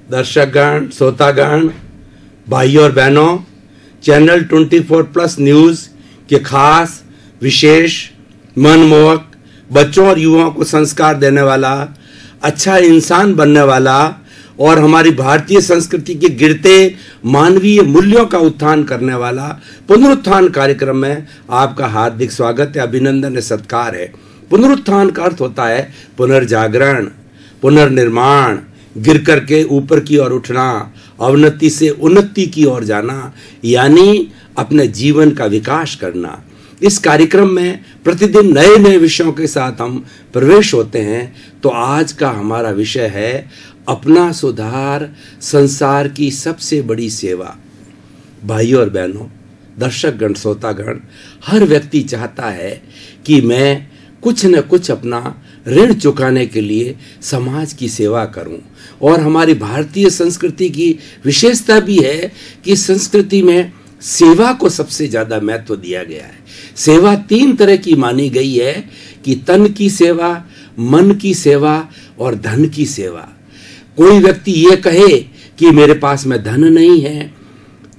दर्शकगण, श्रोतागण, भाइयों और बहनों, चैनल 24+ न्यूज के खास विशेष मनमोहक बच्चों और युवाओं को संस्कार देने वाला, अच्छा इंसान बनने वाला और हमारी भारतीय संस्कृति के गिरते मानवीय मूल्यों का उत्थान करने वाला पुनरुत्थान कार्यक्रम में आपका हार्दिक स्वागत है, अभिनंदन है, सत्कार है। पुनरुत्थान का अर्थ होता है पुनर्जागरण, पुनर्निर्माण, गिर करके ऊपर की ओर उठना, अवनति से उन्नति की ओर जाना, यानी अपने जीवन का विकास करना। इस कार्यक्रम में प्रतिदिन नए नए विषयों के साथ हम प्रवेश होते हैं। तो आज का हमारा विषय है अपना सुधार, संसार की सबसे बड़ी सेवा। भाइयों और बहनों, दर्शकगण, श्रोतागण, हर व्यक्ति चाहता है कि मैं कुछ न कुछ अपना ऋण चुकाने के लिए समाज की सेवा करूं। और हमारी भारतीय संस्कृति की विशेषता भी है कि संस्कृति में सेवा को सबसे ज्यादा महत्व दिया गया है। सेवा 3 तरह की मानी गई है कि तन की सेवा, मन की सेवा और धन की सेवा। कोई व्यक्ति ये कहे कि मेरे पास में धन नहीं है,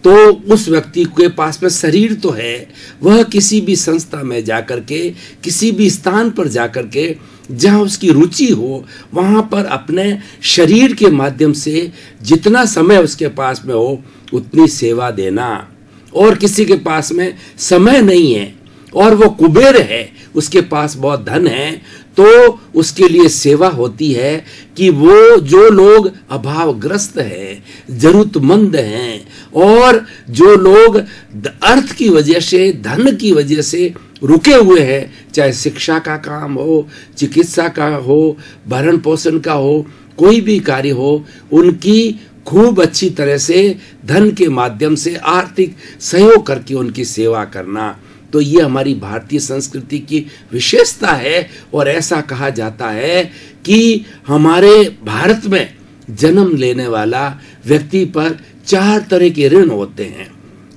तो उस व्यक्ति के पास में शरीर तो है, वह किसी भी संस्था में जाकर के, किसी भी स्थान पर जाकर के, जहां उसकी रुचि हो, वहां पर अपने शरीर के माध्यम से जितना समय उसके पास में हो उतनी सेवा देना। और किसी के पास में समय नहीं है और वो कुबेर है, उसके पास बहुत धन है, तो उसके लिए सेवा होती है कि वो जो लोग अभावग्रस्त हैं, जरूरतमंद हैं, और जो लोग अर्थ की वजह से, धन की वजह से रुके हुए हैं, चाहे शिक्षा का काम हो, चिकित्सा का हो, भरण पोषण का हो, कोई भी कार्य हो, उनकी खूब अच्छी तरह से धन के माध्यम से आर्थिक सहयोग करके उनकी सेवा करना। तो ये हमारी भारतीय संस्कृति की विशेषता है। और ऐसा कहा जाता है कि हमारे भारत में जन्म लेने वाला व्यक्ति पर 4 तरह के ऋण होते हैं,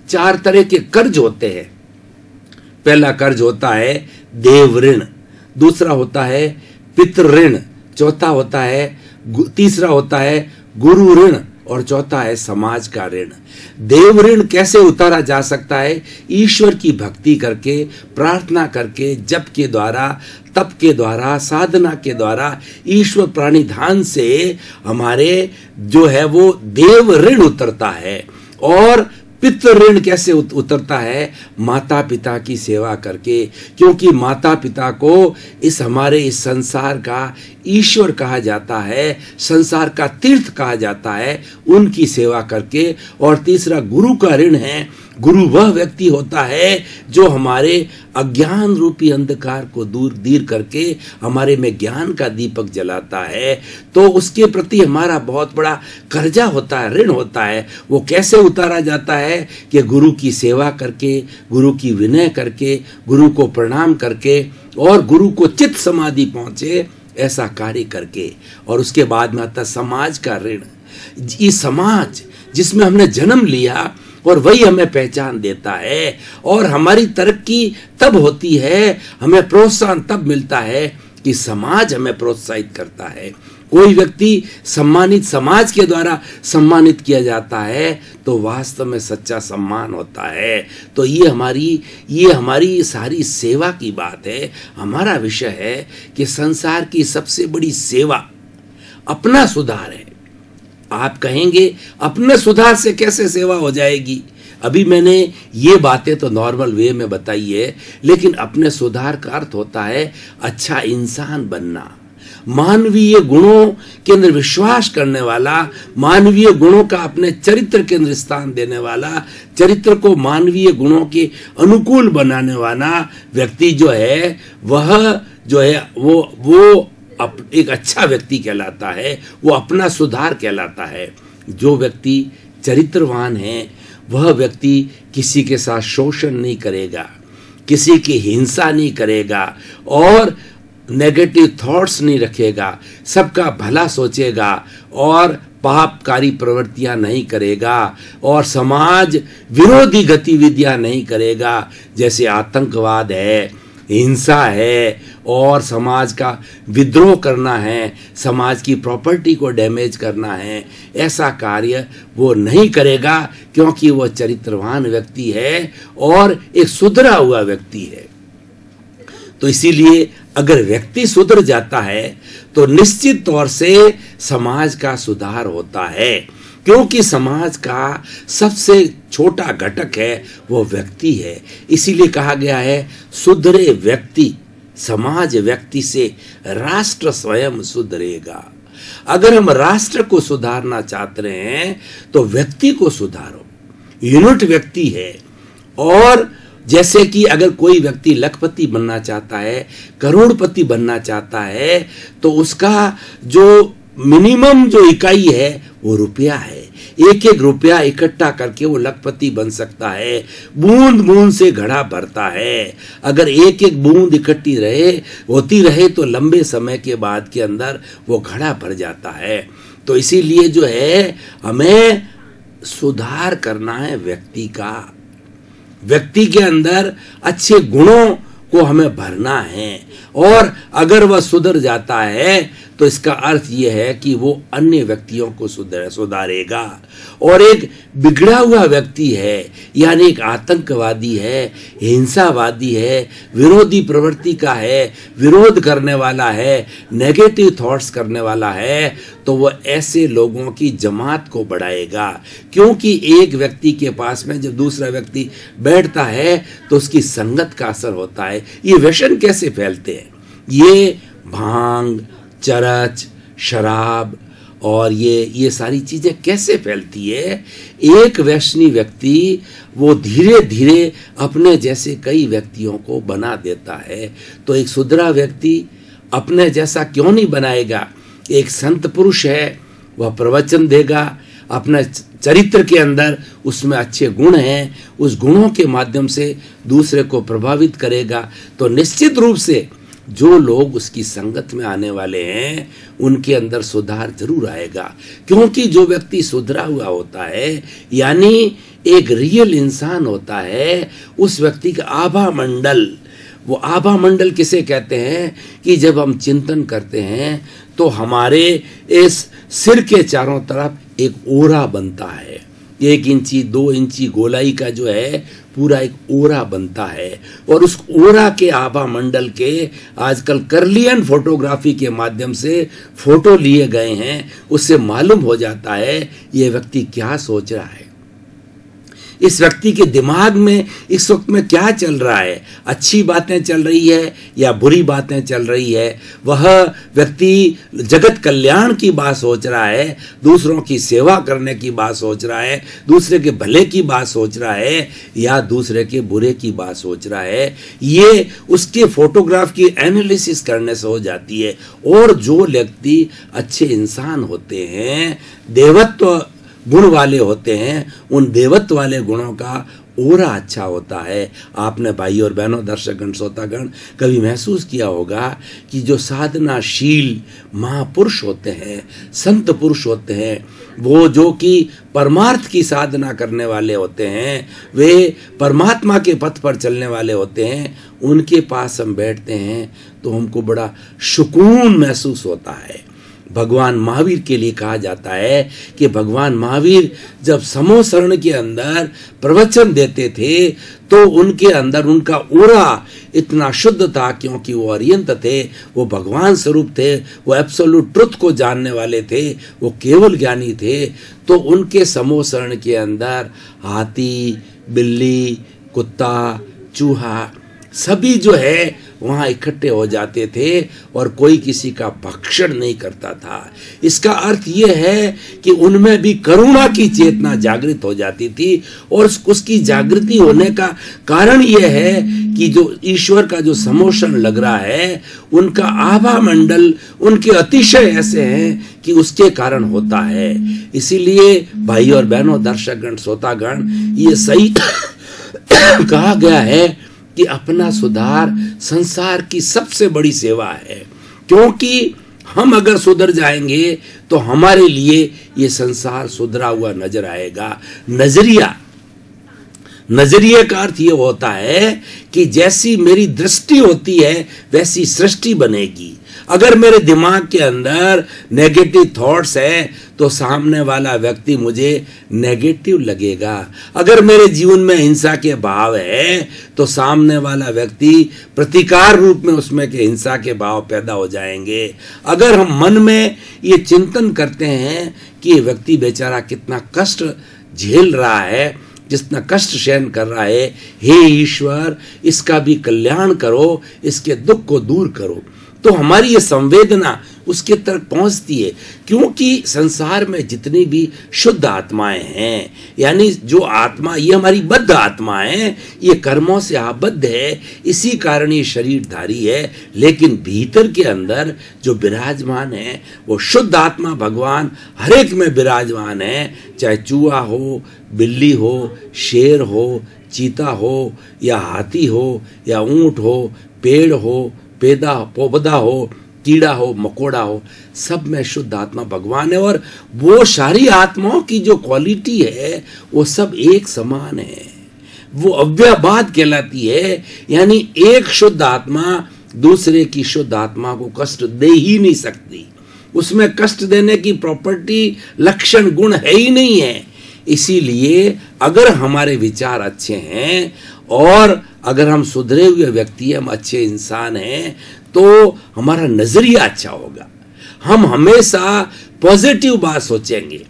4 तरह के कर्ज होते हैं। पहला कर्ज होता है देव ऋण, दूसरा होता है पितृ ऋण, चौथा होता है, तीसरा होता है गुरु ऋण, और चौथा है समाज का ऋण। देव ऋण कैसे उतारा जा सकता है? ईश्वर की भक्ति करके, प्रार्थना करके, जप के द्वारा, तप के द्वारा, साधना के द्वारा, ईश्वर प्राणिधान से हमारे जो है वो देव ऋण उतरता है। और पितृ ऋण कैसे उतरता है? माता पिता की सेवा करके, क्योंकि माता पिता को हमारे इस संसार का ईश्वर कहा जाता है, संसार का तीर्थ कहा जाता है, उनकी सेवा करके। और तीसरा गुरु का ऋण है। गुरु वह व्यक्ति होता है जो हमारे अज्ञान रूपी अंधकार को दूर करके हमारे में ज्ञान का दीपक जलाता है। तो उसके प्रति हमारा बहुत बड़ा कर्जा होता है, ऋण होता है। वो कैसे उतारा जाता है? कि गुरु की सेवा करके, गुरु की विनय करके, गुरु को प्रणाम करके, और गुरु को चित्त समाधि पहुंचे, ऐसा कार्य करके। और उसके बाद में आता समाज का ऋण। ये समाज जिसमें हमने जन्म लिया और वही हमें पहचान देता है, और हमारी तरक्की तब होती है, हमें प्रोत्साहन तब मिलता है कि समाज हमें प्रोत्साहित करता है। कोई व्यक्ति सम्मानित, समाज के द्वारा सम्मानित किया जाता है, तो वास्तव में सच्चा सम्मान होता है। तो ये हमारी सारी सेवा की बात है। हमारा विषय है कि संसार की सबसे बड़ी सेवा अपना सुधार है। आप कहेंगे अपने सुधार से कैसे सेवा हो जाएगी? अभी मैंने ये बातें तो नॉर्मल वे में बताई है, लेकिन अपने सुधार का अर्थ होता है अच्छा इंसान बनना, मानवीय गुणों के अंदर विश्वास करने वाला, मानवीय गुणों का अपने चरित्र के अंदर स्थान देने वाला, चरित्र को मानवीय गुणों के अनुकूल बनाने वाला व्यक्ति जो है, वह जो है वो एक अच्छा व्यक्ति कहलाता है, वो अपना सुधार कहलाता है। जो व्यक्ति चरित्रवान है, वह व्यक्ति किसी के साथ शोषण नहीं करेगा, किसी की हिंसा नहीं करेगा, और नेगेटिव थॉट्स नहीं रखेगा, सबका भला सोचेगा, और पापकारी प्रवृत्तियां नहीं करेगा, और समाज विरोधी गतिविधियां नहीं करेगा, जैसे आतंकवाद है, हिंसा है और समाज का विद्रोह करना है, समाज की प्रॉपर्टी को डैमेज करना है, ऐसा कार्य वो नहीं करेगा, क्योंकि वो चरित्रवान व्यक्ति है और एक सुधरा हुआ व्यक्ति है। तो इसीलिए अगर व्यक्ति सुधर जाता है तो निश्चित तौर से समाज का सुधार होता है, क्योंकि समाज का सबसे छोटा घटक है वो व्यक्ति है। इसीलिए कहा गया है, सुधरे व्यक्ति समाज व्यक्ति से राष्ट्र स्वयं सुधरेगा। अगर हम राष्ट्र को सुधारना चाहते हैं तो व्यक्ति को सुधारो। यूनिट व्यक्ति है। और जैसे कि अगर कोई व्यक्ति लखपति बनना चाहता है, करोड़पति बनना चाहता है, तो उसका जो मिनिमम जो इकाई है वो रुपया है। एक एक रुपया इकट्ठा करके वो लखपति बन सकता है। बूंद बूंद से घड़ा भरता है। अगर एक एक बूंद इकट्ठी होती रहे तो लंबे समय के बाद के अंदर वो घड़ा भर जाता है। तो इसीलिए जो है हमें सुधार करना है व्यक्ति का। व्यक्ति के अंदर अच्छे गुणों को हमें भरना है, और अगर वह सुधर जाता है तो इसका अर्थ यह है कि वो अन्य व्यक्तियों को सुधारेगा। और एक बिगड़ा हुआ व्यक्ति है, यानी एक आतंकवादी है, हिंसावादी है, विरोधी प्रवृत्ति का है, विरोध करने वाला है, नेगेटिव थॉट्स करने वाला है, तो वह ऐसे लोगों की जमात को बढ़ाएगा। क्योंकि एक व्यक्ति के पास में जब दूसरा व्यक्ति बैठता है तो उसकी संगत का असर होता है। ये व्यसन कैसे फैलते हैं? ये भांग, चरस, शराब और ये सारी चीजें कैसे फैलती है? एक व्यसनी व्यक्ति वो धीरे धीरे अपने जैसे कई व्यक्तियों को बना देता है। तो एक सुधरा व्यक्ति अपने जैसा क्यों नहीं बनाएगा? एक संत पुरुष है, वह प्रवचन देगा, अपने चरित्र के अंदर उसमें अच्छे गुण हैं, उस गुणों के माध्यम से दूसरे को प्रभावित करेगा। तो निश्चित रूप से जो लोग उसकी संगत में आने वाले हैं उनके अंदर सुधार जरूर आएगा। क्योंकि जो व्यक्ति सुधरा हुआ होता है, यानी एक रियल इंसान होता है, उस व्यक्ति का आभा मंडल, वो आभा मंडल किसे कहते हैं कि जब हम चिंतन करते हैं तो हमारे इस सिर के चारों तरफ एक ओरा बनता है। 1 इंची 2 इंची गोलाई का जो है पूरा एक ओरा बनता है। और उस ओरा के आभा मंडल के आजकल कर्लियन फोटोग्राफी के माध्यम से फोटो लिए गए हैं, उससे मालूम हो जाता है ये व्यक्ति क्या सोच रहा है, इस व्यक्ति के दिमाग में इस वक्त में क्या चल रहा है, अच्छी बातें चल रही है या बुरी बातें चल रही है। वह व्यक्ति जगत कल्याण की बात सोच रहा है, दूसरों की सेवा करने की बात सोच रहा है, दूसरे के भले की बात सोच रहा है, या दूसरे के बुरे की बात सोच रहा है। ये उसके फोटोग्राफ की एनालिसिस करने से हो जाती है। और जो व्यक्ति अच्छे इंसान होते हैं, देवत्व गुण वाले होते हैं, उन देवत्व वाले गुणों का ओरा अच्छा होता है। आपने भाई और बहनों, दर्शकगण, श्रोतागण कभी महसूस किया होगा कि जो साधनाशील महापुरुष होते हैं, संत पुरुष होते हैं, वो जो कि परमार्थ की साधना करने वाले होते हैं, वे परमात्मा के पथ पर चलने वाले होते हैं, उनके पास हम बैठते हैं तो हमको बड़ा सुकून महसूस होता है। भगवान महावीर के लिए कहा जाता है कि भगवान महावीर जब समूह शरण के अंदर प्रवचन देते थे तो उनके अंदर उनका ओरा इतना शुद्ध था, क्योंकि वो अरियंत थे, वो भगवान स्वरूप थे, वो एब्सोल्यूट ट्रुथ को जानने वाले थे, वो केवल ज्ञानी थे। तो उनके समूह शरण के अंदर हाथी, बिल्ली, कुत्ता, चूहा सभी जो है वहां इकट्ठे हो जाते थे और कोई किसी का भक्षण नहीं करता था। इसका अर्थ यह है कि उनमें भी करुणा की चेतना जागृत हो जाती थी। और उसकी जागृति होने का कारण यह है कि जो ईश्वर का जो समोषण लग रहा है, उनका आभा मंडल उनके अतिशय ऐसे हैं कि उसके कारण होता है। इसीलिए भाई और बहनों, दर्शकगण, श्रोतागण, ये सही कहा गया है कि अपना सुधार संसार की सबसे बड़ी सेवा है। क्योंकि हम अगर सुधर जाएंगे तो हमारे लिए ये संसार सुधरा हुआ नजर आएगा। नजरिए का अर्थ ये होता है कि जैसी मेरी दृष्टि होती है वैसी सृष्टि बनेगी। अगर मेरे दिमाग के अंदर नेगेटिव थॉट्स है तो सामने वाला व्यक्ति मुझे नेगेटिव लगेगा। अगर मेरे जीवन में हिंसा के भाव है तो सामने वाला व्यक्ति प्रतिकार रूप में उसमें के हिंसा के भाव पैदा हो जाएंगे। अगर हम मन में ये चिंतन करते हैं कि ये व्यक्ति बेचारा कितना कष्ट झेल रहा है, जितना कष्ट सहन कर रहा है, हे ईश्वर इसका भी कल्याण करो, इसके दुख को दूर करो, तो हमारी ये संवेदना उसके तक पहुंचती है। क्योंकि संसार में जितनी भी शुद्ध आत्माएं हैं, यानी जो आत्मा ये हमारी बद्ध आत्मा है, ये कर्मों से आबद्ध है, इसी कारण ये शरीरधारी है, लेकिन भीतर के अंदर जो विराजमान है वो शुद्ध आत्मा भगवान हर एक में विराजमान है। चाहे चूहा हो, बिल्ली हो, शेर हो, चीता हो, या हाथी हो, या ऊंट हो, पेड़ हो, पौधा हो, कीड़ा हो, मकोड़ा हो, सब में शुद्ध आत्मा भगवान है। और वो सारी आत्माओं की जो क्वालिटी है वो सब एक समान है, वो अव्ययवाद कहलाती है। यानी एक शुद्ध आत्मा दूसरे की शुद्ध आत्मा को कष्ट दे ही नहीं सकती, उसमें कष्ट देने की प्रॉपर्टी, लक्षण, गुण है ही नहीं है। इसीलिए अगर हमारे विचार अच्छे हैं और अगर हम सुधरे हुए व्यक्ति हैं, हम अच्छे इंसान हैं, तो हमारा नजरिया अच्छा होगा। हम हमेशा पॉजिटिव बात सोचेंगे।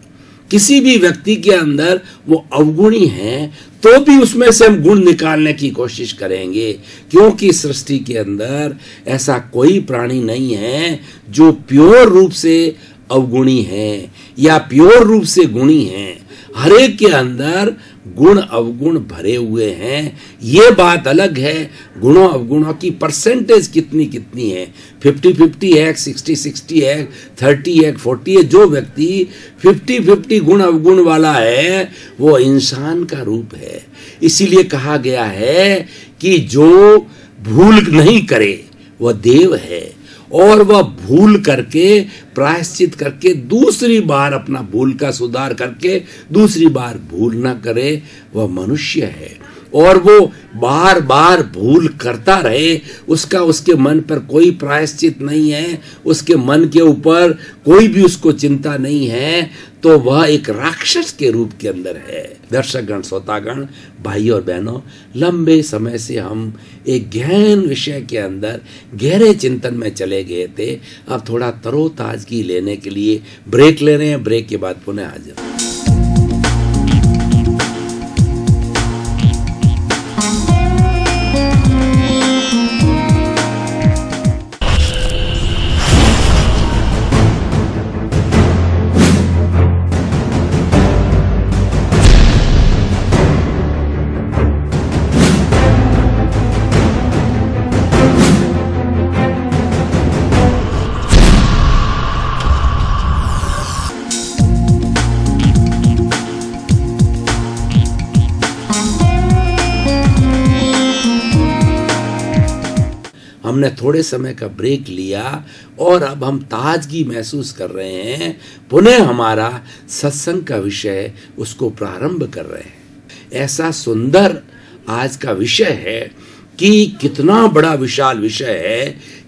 किसी भी व्यक्ति के अंदर वो अवगुणी है तो भी उसमें से हम गुण निकालने की कोशिश करेंगे, क्योंकि सृष्टि के अंदर ऐसा कोई प्राणी नहीं है जो प्योर रूप से अवगुणी है या प्योर रूप से गुणी है। हर एक के अंदर गुण अवगुण भरे हुए हैं। ये बात अलग है गुणों अवगुणों की परसेंटेज कितनी कितनी है, 50-50 है, 60-60 है, 30 है, 40 है। जो व्यक्ति 50-50 गुण अवगुण वाला है वो इंसान का रूप है। इसीलिए कहा गया है कि जो भूल नहीं करे वह देव है, और वह भूल करके प्रायश्चित करके दूसरी बार अपना भूल का सुधार करके दूसरी बार भूल ना करे वह मनुष्य है। और वो बार बार भूल करता रहे, उसका उसके मन पर कोई प्रायश्चित नहीं है, उसके मन के ऊपर कोई भी उसको चिंता नहीं है, तो वह एक राक्षस के रूप के अंदर है। दर्शकगण, श्रोतागण, भाई और बहनों, लंबे समय से हम एक गहन विषय के अंदर गहरे चिंतन में चले गए थे। अब थोड़ा तरोताजगी लेने के लिए ब्रेक ले रहे हैं। ब्रेक के बाद पुनः हाजिर। हमने थोड़े समय का ब्रेक लिया और अब हम ताजगी महसूस कर रहे हैं। पुनः हमारा सत्संग का विषय उसको प्रारंभ कर रहे हैं। ऐसा सुंदर आज का विषय है कि कितना बड़ा विशाल विषय है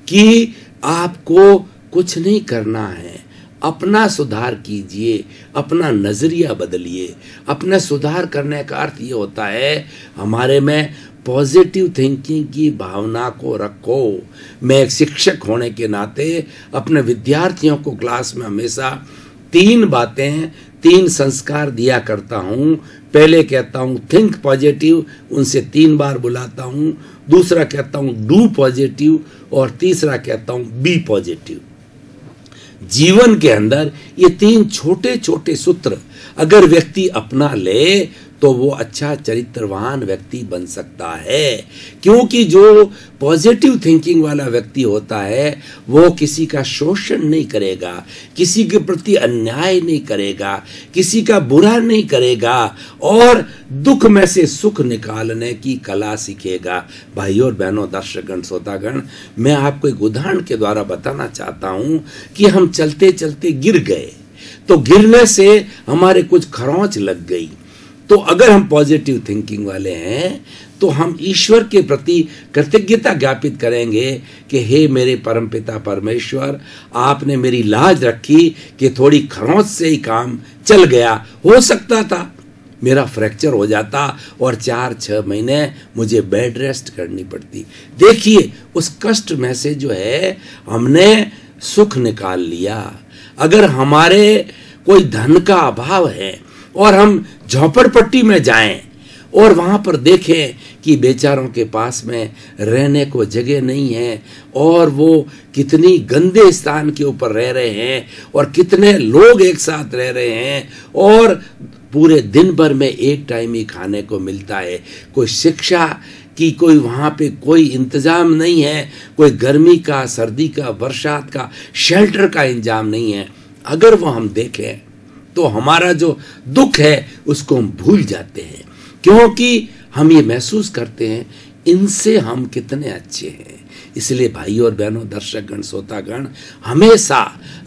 कि आपको कुछ नहीं करना है, अपना सुधार कीजिए, अपना नजरिया बदलिए। अपना सुधार करने का अर्थ ये होता है हमारे में पॉजिटिव थिंकिंग की भावना को रखो। मैं एक शिक्षक होने के नाते अपने विद्यार्थियों को क्लास में हमेशा 3 बातें, 3 संस्कार दिया करता हूँ। पहले कहता हूँ थिंक पॉजिटिव, उनसे 3 बार बुलाता हूँ। दूसरा कहता हूँ डू पॉजिटिव, और तीसरा कहता हूँ बी पॉजिटिव। जीवन के अंदर ये 3 छोटे छोटे सूत्र अगर व्यक्ति अपना ले तो वो अच्छा चरित्रवान व्यक्ति बन सकता है। क्योंकि जो पॉजिटिव थिंकिंग वाला व्यक्ति होता है वो किसी का शोषण नहीं करेगा, किसी के प्रति अन्याय नहीं करेगा, किसी का बुरा नहीं करेगा, और दुख में से सुख निकालने की कला सीखेगा। भाइयों और बहनों, दर्शकगण, श्रोतागण, मैं आपको एक उदाहरण के द्वारा बताना चाहता हूं कि हम चलते चलते गिर गए, तो गिरने से हमारे कुछ खरोंच लग गई, तो अगर हम पॉजिटिव थिंकिंग वाले हैं तो हम ईश्वर के प्रति कृतज्ञता ज्ञापित करेंगे कि हे मेरे परमपिता परमेश्वर, आपने मेरी लाज रखी कि थोड़ी खरोंच से ही काम चल गया। हो सकता था मेरा फ्रैक्चर हो जाता और 4-6 महीने मुझे बेड रेस्ट करनी पड़ती। देखिए उस कष्ट में से जो है हमने सुख निकाल लिया। अगर हमारे कोई धन का अभाव है और हम झोपड़पट्टी में जाएं और वहां पर देखें कि बेचारों के पास में रहने को जगह नहीं है और वो कितनी गंदे स्थान के ऊपर रह रहे हैं और कितने लोग एक साथ रह रहे हैं और पूरे दिन भर में एक टाइम ही खाने को मिलता है, कोई शिक्षा कि कोई वहाँ पे कोई इंतजाम नहीं है, कोई गर्मी का, सर्दी का, बरसात का, शेल्टर का इंतजाम नहीं है। अगर वो हम देखें तो हमारा जो दुख है उसको हम भूल जाते हैं, क्योंकि हम ये महसूस करते हैं इनसे हम कितने अच्छे हैं। इसलिए भाई और बहनों, दर्शकगण, श्रोतागण, हमेशा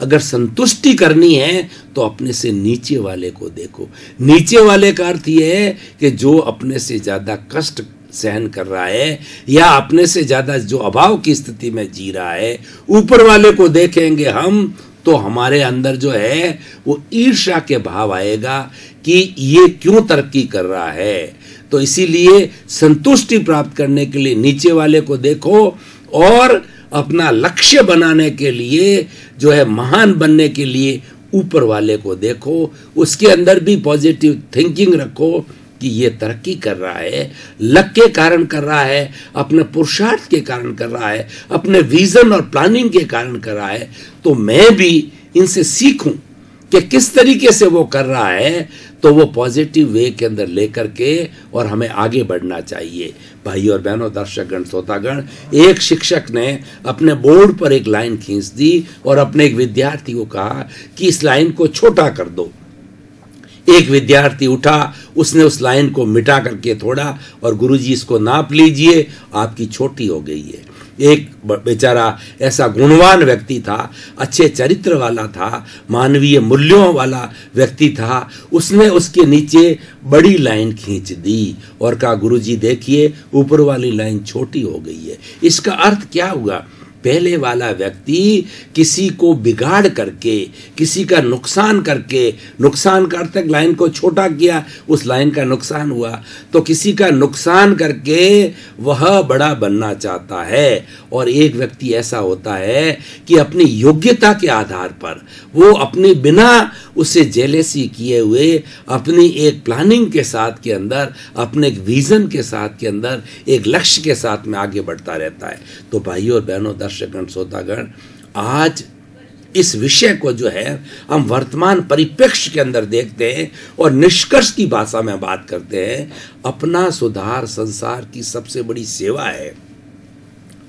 अगर संतुष्टि करनी है तो अपने से नीचे वाले को देखो। नीचे वाले का अर्थ ये है कि जो अपने से ज्यादा कष्ट सहन कर रहा है या अपने से ज्यादा जो अभाव की स्थिति में जी रहा है, ऊपर वाले को देखेंगे हम तो हमारे अंदर जो है वो ईर्ष्या के भाव आएगा कि ये क्यों तरक्की कर रहा है। तो इसीलिए संतुष्टि प्राप्त करने के लिए नीचे वाले को देखो और अपना लक्ष्य बनाने के लिए जो है, महान बनने के लिए ऊपर वाले को देखो। उसके अंदर भी पॉजिटिव थिंकिंग रखो कि ये तरक्की कर रहा है, लक के कारण कर रहा है, अपने पुरुषार्थ के कारण कर रहा है, अपने विजन और प्लानिंग के कारण कर रहा है। तो मैं भी इनसे सीखूं कि किस तरीके से वो कर रहा है, तो वो पॉजिटिव वे के अंदर लेकर के और हमें आगे बढ़ना चाहिए। भाई और बहनों, दर्शकगण, श्रोतागण, एक शिक्षक ने अपने बोर्ड पर एक लाइन खींच दी और अपने एक विद्यार्थी को कहा कि इस लाइन को छोटा कर दो। एक विद्यार्थी उठा, उसने उस लाइन को मिटा करके थोड़ा और गुरुजी इसको नाप लीजिए, आपकी छोटी हो गई है। एक बेचारा ऐसा गुणवान व्यक्ति था, अच्छे चरित्र वाला था, मानवीय मूल्यों वाला व्यक्ति था, उसने उसके नीचे बड़ी लाइन खींच दी और कहा गुरुजी देखिए ऊपर वाली लाइन छोटी हो गई है। इसका अर्थ क्या हुआ? पहले वाला व्यक्ति किसी को बिगाड़ करके, किसी का नुकसान करके, नुकसान का अर्थ लाइन को छोटा किया, उस लाइन का नुकसान हुआ, तो किसी का नुकसान करके वह बड़ा बनना चाहता है। और एक व्यक्ति ऐसा होता है कि अपनी योग्यता के आधार पर वो अपनी बिना उसे जेलेसी किए हुए अपनी एक प्लानिंग के साथ के अंदर, अपने एक विजन के साथ के अंदर, एक लक्ष्य के साथ में आगे बढ़ता रहता है। तो भाइयों और बहनों, दर्शकगण, श्रोतागण, आज इस विषय को जो है हम वर्तमान परिप्रेक्ष्य के अंदर देखते हैं और निष्कर्ष की भाषा में बात करते हैं। अपना सुधार संसार की सबसे बड़ी सेवा है।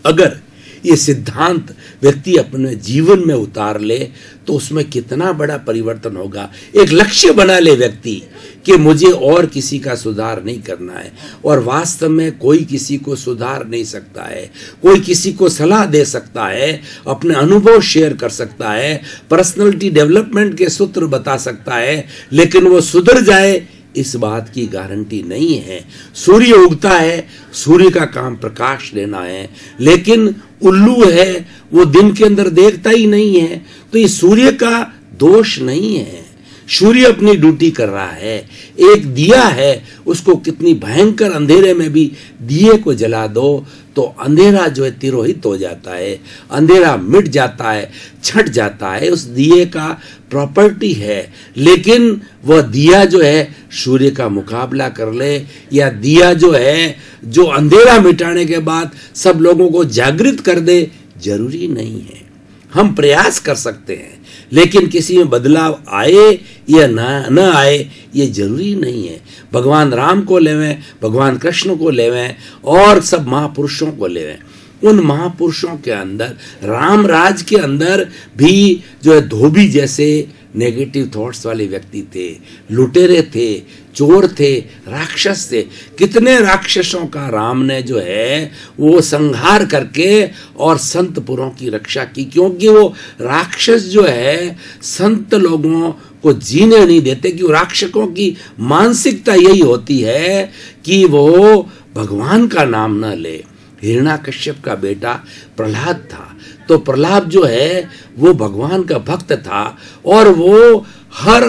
अगर ये सिद्धांत व्यक्ति अपने जीवन में उतार ले तो उसमें कितना बड़ा परिवर्तन होगा। एक लक्ष्य बना ले व्यक्ति कि मुझे और किसी का सुधार नहीं करना है, और वास्तव में कोई किसी को सुधार नहीं सकता है, कोई किसी को सलाह दे सकता है, अपने अनुभव शेयर कर सकता है, पर्सनालिटी डेवलपमेंट के सूत्र बता सकता है, लेकिन वो सुधर जाए इस बात की गारंटी नहीं है। सूर्य उगता है, सूर्य का काम प्रकाश देना है, लेकिन उल्लू है वो दिन के अंदर देखता ही नहीं है। तो ये सूर्य का दोष नहीं है, सूर्य अपनी ड्यूटी कर रहा है। एक दिया है, उसको कितनी भयंकर अंधेरे में भी दिए को जला दो तो अंधेरा जो है तिरोहित हो जाता है, अंधेरा मिट जाता है, छट जाता है। उस दिए का प्रॉपर्टी है, लेकिन वह दिया जो है सूर्य का मुकाबला कर ले, या दिया जो है जो अंधेरा मिटाने के बाद सब लोगों को जागृत कर दे, जरूरी नहीं है। हम प्रयास कर सकते हैं, लेकिन किसी में बदलाव आए या न आए ये जरूरी नहीं है। भगवान राम को लेवें, भगवान कृष्ण को लेवें और सब महापुरुषों को लेवें, उन महापुरुषों के अंदर, राम राज के अंदर भी जो है धोबी जैसे नेगेटिव थॉट्स वाले व्यक्ति थे, लुटेरे थे, चोर थे, राक्षस थे। कितने राक्षसों का राम ने जो है वो संहार करके और संत पुरों की रक्षा की, क्योंकि वो राक्षस जो है संत लोगों को को जीने नहीं देते कि राक्षसों की मानसिकता यही होती है कि वो भगवान का नाम न ले। हिरण्याकश्यप का बेटा प्रहलाद था, तो प्रहलाद जो है वो भगवान का भक्त था और वो हर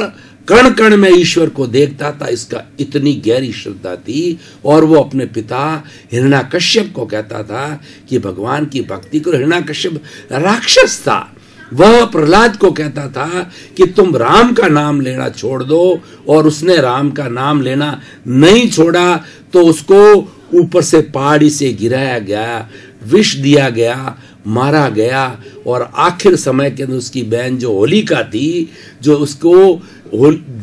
कण कण में ईश्वर को देखता था, इसका इतनी गहरी श्रद्धा थी। और वो अपने पिता हिरण्याकश्यप को कहता था कि भगवान की भक्ति करो। हिरण्याकश्यप राक्षस था, वह प्रहलाद को कहता था कि तुम राम का नाम लेना छोड़ दो, और उसने राम का नाम लेना नहीं छोड़ा तो उसको ऊपर से पहाड़ी से गिराया गया, विष दिया गया, मारा गया। और आखिर समय के अंदर उसकी बहन जो होलिका थी, जो उसको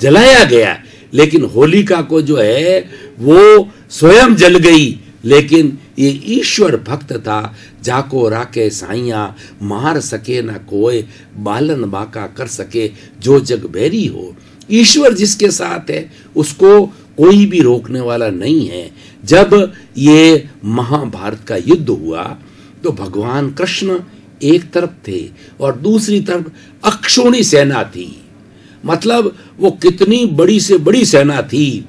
जलाया गया, लेकिन होलिका को जो है वो स्वयं जल गई। लेकिन ये ईश्वर भक्त था, जाको राके साइया मार सके न कोई, बालन बाका कर सके जो जग बैरी हो। ईश्वर जिसके साथ है उसको कोई भी रोकने वाला नहीं है। जब ये महाभारत का युद्ध हुआ तो भगवान कृष्ण एक तरफ थे और दूसरी तरफ अक्षौणी सेना थी। मतलब वो कितनी बड़ी से बड़ी सेना थी।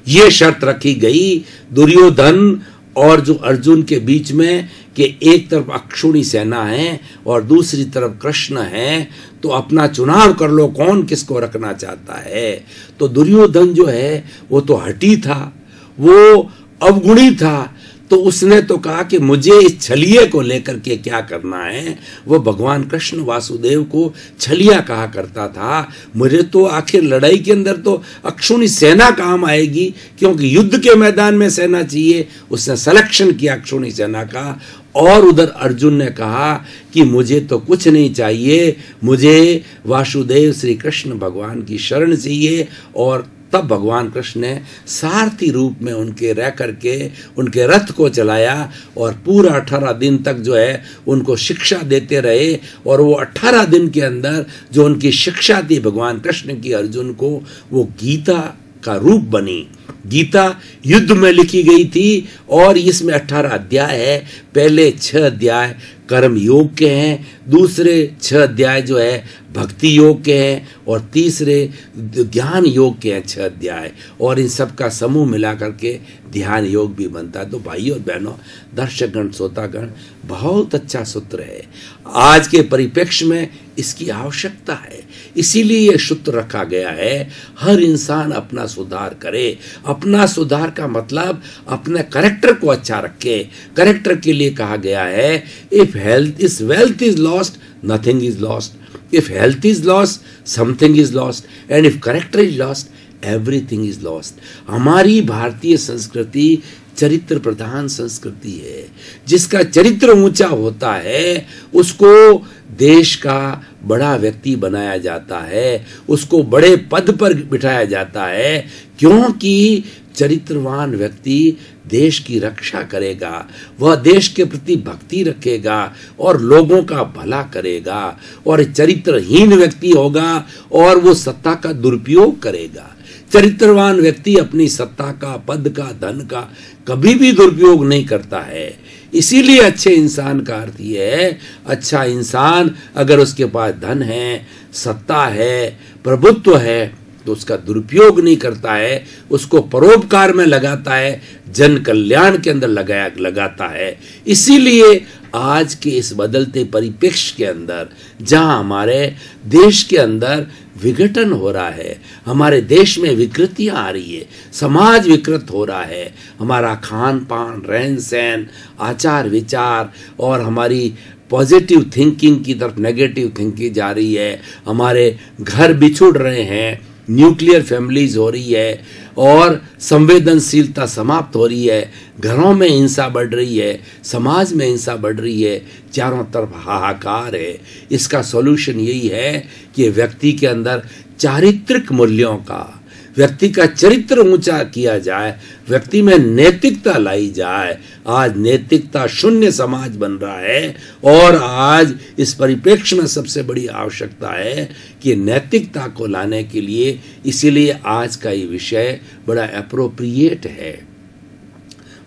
ये शर्त रखी गई दुर्योधन और जो अर्जुन के बीच में कि एक तरफ अक्षौणी सेना है और दूसरी तरफ कृष्ण है, तो अपना चुनाव कर लो कौन किसको रखना चाहता है। तो दुर्योधन जो है वो तो हठी था, वो अवगुणी था, तो उसने तो कहा कि मुझे इस छलिए को लेकर के क्या करना है। वो भगवान कृष्ण वासुदेव को छलिया कहा करता था। मुझे तो आखिर लड़ाई के अंदर तो अक्षौणी सेना काम आएगी, क्योंकि युद्ध के मैदान में सेना चाहिए। उसने सिलेक्शन किया अक्षौणी सेना का। और उधर अर्जुन ने कहा कि मुझे तो कुछ नहीं चाहिए, मुझे वासुदेव श्री कृष्ण भगवान की शरण चाहिए। और तब भगवान कृष्ण ने सारथी रूप में उनके रह करके उनके रथ को चलाया और पूरा 18 दिन तक जो है उनको शिक्षा देते रहे। और वो 18 दिन के अंदर जो उनकी शिक्षा थी भगवान कृष्ण की अर्जुन को, वो गीता का रूप बनी। गीता युद्ध में लिखी गई थी और इसमें 18 अध्याय है। पहले 6 अध्याय कर्म योग के हैं, दूसरे 6 अध्याय जो है भक्ति योग के हैं, और तीसरे ज्ञान योग के हैं 6 अध्याय। और इन सब का समूह मिला करके ध्यान योग भी बनता है। तो भाइयों और बहनों, दर्शकगण श्रोतागण, बहुत अच्छा सूत्र है। आज के परिप्रेक्ष्य में इसकी आवश्यकता है, इसीलिए यह सूत्र रखा गया है। हर इंसान अपना सुधार करे। अपना सुधार का मतलब अपने कैरेक्टर को अच्छा रखे। कैरेक्टर के लिए कहा गया है, if health is wealth is lost, nothing is lost. If health is lost, something is lost, and if character is lost, everything is lost. हमारी भारतीय संस्कृति चरित्र प्रधान संस्कृति है। जिसका चरित्र ऊंचा होता है उसको देश का बड़ा व्यक्ति बनाया जाता है, उसको बड़े पद पर बिठाया जाता है, क्योंकि चरित्रवान व्यक्ति देश की रक्षा करेगा, वह देश के प्रति भक्ति रखेगा और लोगों का भला करेगा। और चरित्रहीन व्यक्ति होगा और वो सत्ता का दुरुपयोग करेगा। चरित्रवान व्यक्ति अपनी सत्ता का, पद का, धन का कभी भी दुरुपयोग नहीं करता है। इसीलिए अच्छे इंसान का अर्थ यह है, अच्छा इंसान अगर उसके पास धन है, सत्ता है, प्रभुत्व है, तो उसका दुरुपयोग नहीं करता है, उसको परोपकार में लगाता है, जन कल्याण के अंदर लगाता है। इसीलिए आज के इस बदलते परिप्रेक्ष्य के अंदर जहां हमारे देश के अंदर विघटन हो रहा है, हमारे देश में विकृतियां आ रही है, समाज विकृत हो रहा है, हमारा खान पान, रहन सहन, आचार विचार और हमारी पॉजिटिव थिंकिंग की तरफ नेगेटिव थिंकिंग जा रही है, हमारे घर बिछुड़ रहे हैं, न्यूक्लियर फैमिलीज हो रही है और संवेदनशीलता समाप्त हो रही है, घरों में हिंसा बढ़ रही है, समाज में हिंसा बढ़ रही है, चारों तरफ हाहाकार है। इसका सॉल्यूशन यही है कि व्यक्ति के अंदर चारित्रिक मूल्यों का, व्यक्ति का चरित्र ऊंचा किया जाए, व्यक्ति में नैतिकता लाई जाए। आज नैतिकता शून्य समाज बन रहा है और आज इस परिप्रेक्ष्य में सबसे बड़ी आवश्यकता है कि नैतिकता को लाने के लिए, इसीलिए आज का ये विषय बड़ा एप्रोप्रिएट है,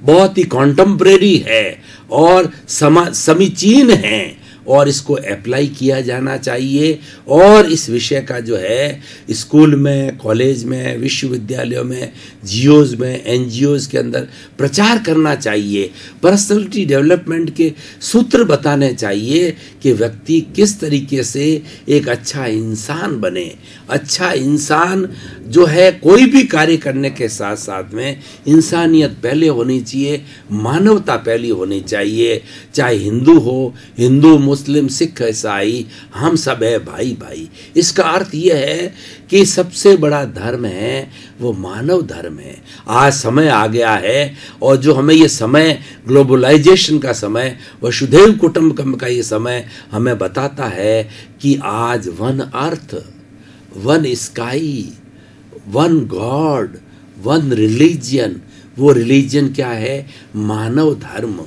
बहुत ही कॉन्टेम्परेरी है और समीचीन है और इसको अप्लाई किया जाना चाहिए। और इस विषय का जो है स्कूल में, कॉलेज में, विश्वविद्यालयों में, जियोज में, एनजीओज के अंदर प्रचार करना चाहिए। पर्सनालिटी डेवलपमेंट के सूत्र बताने चाहिए कि व्यक्ति किस तरीके से एक अच्छा इंसान बने। अच्छा इंसान जो है कोई भी कार्य करने के साथ साथ में इंसानियत पहले होनी चाहिए, मानवता पहली होनी चाहिए। चाहे हिंदू हो, हिंदू, मुस्लिम, सिख, ईसाई, हम सब है भाई भाई। इसका अर्थ यह है कि सबसे बड़ा धर्म है वो मानव धर्म है। आज समय आ गया है और जो हमें ये समय, ग्लोबलाइजेशन का समय, वसुधैव कुटुंबकम का ये समय हमें बताता है कि आज one earth, one sky, one God, one religion. वो रिलीजन क्या है? मानव धर्म।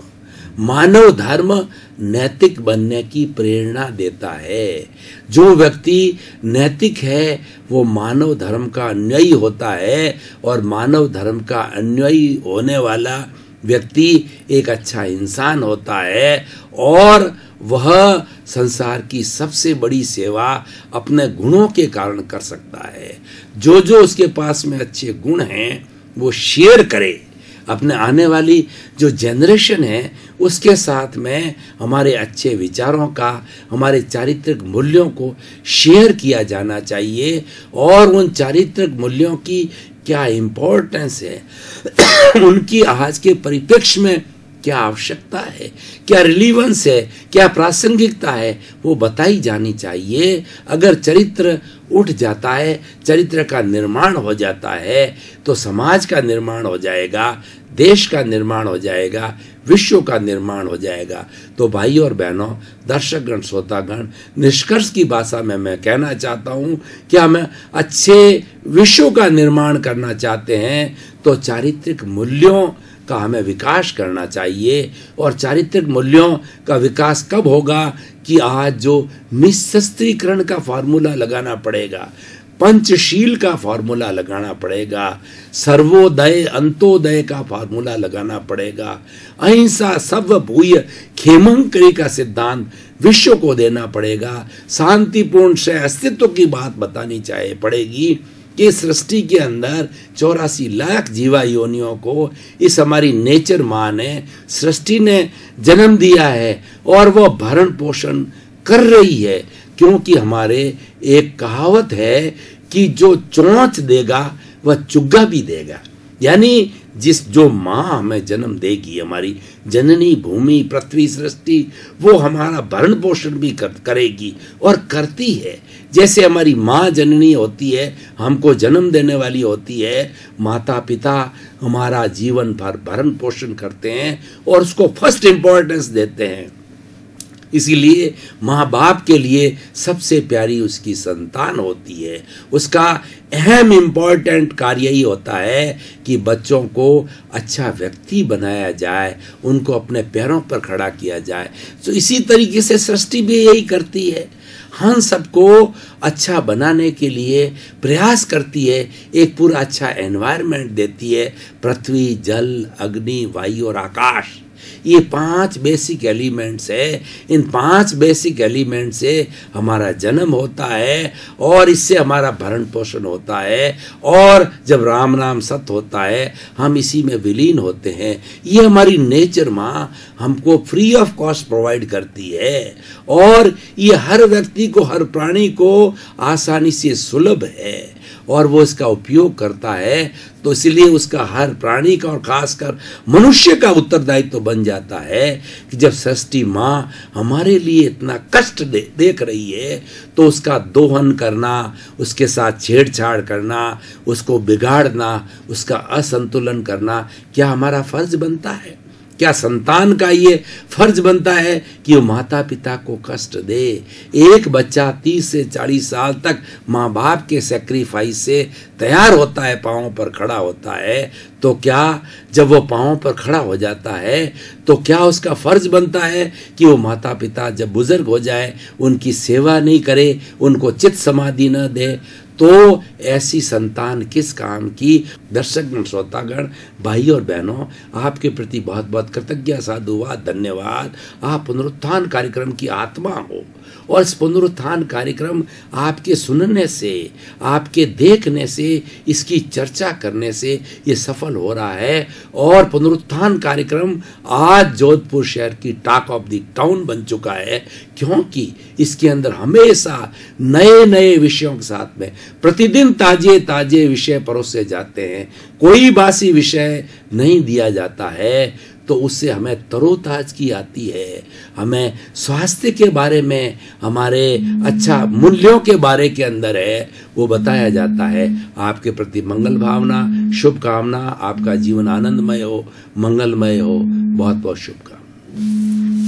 मानव धर्म नैतिक बनने की प्रेरणा देता है। जो व्यक्ति नैतिक है वो मानव धर्म का अनुयायी होता है, और मानव धर्म का अनुयायी होने वाला व्यक्ति एक अच्छा इंसान होता है, और वह संसार की सबसे बड़ी सेवा अपने गुणों के कारण कर सकता है। जो जो उसके पास में अच्छे गुण हैं वो शेयर करे। अपने आने वाली जो जनरेशन है उसके साथ में हमारे अच्छे विचारों का, हमारे चारित्रिक मूल्यों को शेयर किया जाना चाहिए। और उन चारित्रिक मूल्यों की क्या इम्पोर्टेंस है, उनकी आज के परिप्रेक्ष्य में क्या आवश्यकता है, क्या रिलीवेंस है, क्या प्रासंगिकता है, वो बताई जानी चाहिए। अगर चरित्र उठ जाता है, चरित्र का निर्माण हो जाता है, तो समाज का निर्माण हो जाएगा, देश का निर्माण हो जाएगा, विश्व का निर्माण हो जाएगा। तो भाइयों और बहनों, दर्शकगण, श्रोतागण, निष्कर्ष की भाषा में मैं कहना चाहता हूँ कि हम अच्छे विश्व का निर्माण करना चाहते हैं तो चारित्रिक मूल्यों का हमें विकास करना चाहिए। और चारित्रिक मूल्यों का विकास कब होगा कि आज जो निःशस्त्रीकरण का फॉर्मूला लगाना पड़ेगा, पंचशील का फॉर्मूला लगाना पड़ेगा, सर्वोदय अंत्योदय का फॉर्मूला लगाना पड़ेगा, अहिंसा सर्व भूय खेमंकरी का सिद्धांत विश्व को देना पड़ेगा, शांतिपूर्ण से अस्तित्व की बात बतानी चाहिए पड़ेगी कि सृष्टि के अंदर 84 लाख जीवा योनियों को इस हमारी नेचर माँ ने, सृष्टि ने जन्म दिया है और वो भरण पोषण कर रही है। क्योंकि हमारे एक कहावत है कि जो चोंच देगा वह चुग्गा भी देगा। यानी जो माँ हमें जन्म देगी, हमारी जननी भूमि पृथ्वी सृष्टि, वो हमारा भरण पोषण भी करेगी और करती है। जैसे हमारी माँ जननी होती है, हमको जन्म देने वाली होती है, माता पिता हमारा जीवन भर भरण पोषण करते हैं और उसको फर्स्ट इम्पोर्टेंस देते हैं। इसीलिए माँ बाप के लिए सबसे प्यारी उसकी संतान होती है। उसका अहम इम्पॉर्टेंट कार्य ही होता है कि बच्चों को अच्छा व्यक्ति बनाया जाए, उनको अपने पैरों पर खड़ा किया जाए। तो इसी तरीके से सृष्टि भी यही करती है, हम सबको अच्छा बनाने के लिए प्रयास करती है, एक पूरा अच्छा एनवायरनमेंट देती है। पृथ्वी, जल, अग्नि, वायु और आकाश, ये 5 बेसिक एलिमेंट्स है। इन 5 बेसिक एलिमेंट से हमारा जन्म होता है और इससे हमारा भरण पोषण होता है, और जब राम नाम सत्य होता है हम इसी में विलीन होते हैं। ये हमारी नेचर माँ हमको फ्री ऑफ कॉस्ट प्रोवाइड करती है और ये हर व्यक्ति को, हर प्राणी को आसानी से सुलभ है और वो इसका उपयोग करता है। तो इसलिए उसका हर प्राणी का और खासकर मनुष्य का उत्तरदायित्व तो बन जाता है कि जब सृष्टि माँ हमारे लिए इतना कष्ट देख रही है तो उसका दोहन करना, उसके साथ छेड़छाड़ करना, उसको बिगाड़ना, उसका असंतुलन करना क्या हमारा फर्ज बनता है? क्या संतान का ये फर्ज बनता है कि वो माता पिता को कष्ट दे? एक बच्चा 30 से 40 साल तक माँ बाप के सेक्रीफाइस से तैयार होता है, पांवों पर खड़ा होता है, तो क्या जब वो पांवों पर खड़ा हो जाता है तो क्या उसका फर्ज बनता है कि वो माता पिता जब बुजुर्ग हो जाए उनकी सेवा नहीं करे, उनको चित समाधि न दे? तो ऐसी संतान किस काम की? दर्शकगण, श्रोतागण, भाई और बहनों, आपके प्रति बहुत बहुत कृतज्ञ, साधुवाद, धन्यवाद। आप पुनरुत्थान कार्यक्रम की आत्मा हो और इस पुनरुत्थान कार्यक्रम आपके सुनने से, आपके देखने से, इसकी चर्चा करने से ये सफल हो रहा है। और पुनरुत्थान कार्यक्रम आज जोधपुर शहर की टॉक ऑफ द टाउन बन चुका है, क्योंकि इसके अंदर हमेशा नए नए विषयों के साथ में प्रतिदिन ताजे ताजे विषय परोसे जाते हैं। कोई बासी विषय नहीं दिया जाता है, तो उससे हमें तरोताजगी आती है। हमें स्वास्थ्य के बारे में, हमारे अच्छा मूल्यों के बारे के अंदर है वो बताया जाता है। आपके प्रति मंगल भावना, शुभकामना, आपका जीवन आनंदमय हो, मंगलमय हो। बहुत बहुत शुभकामना।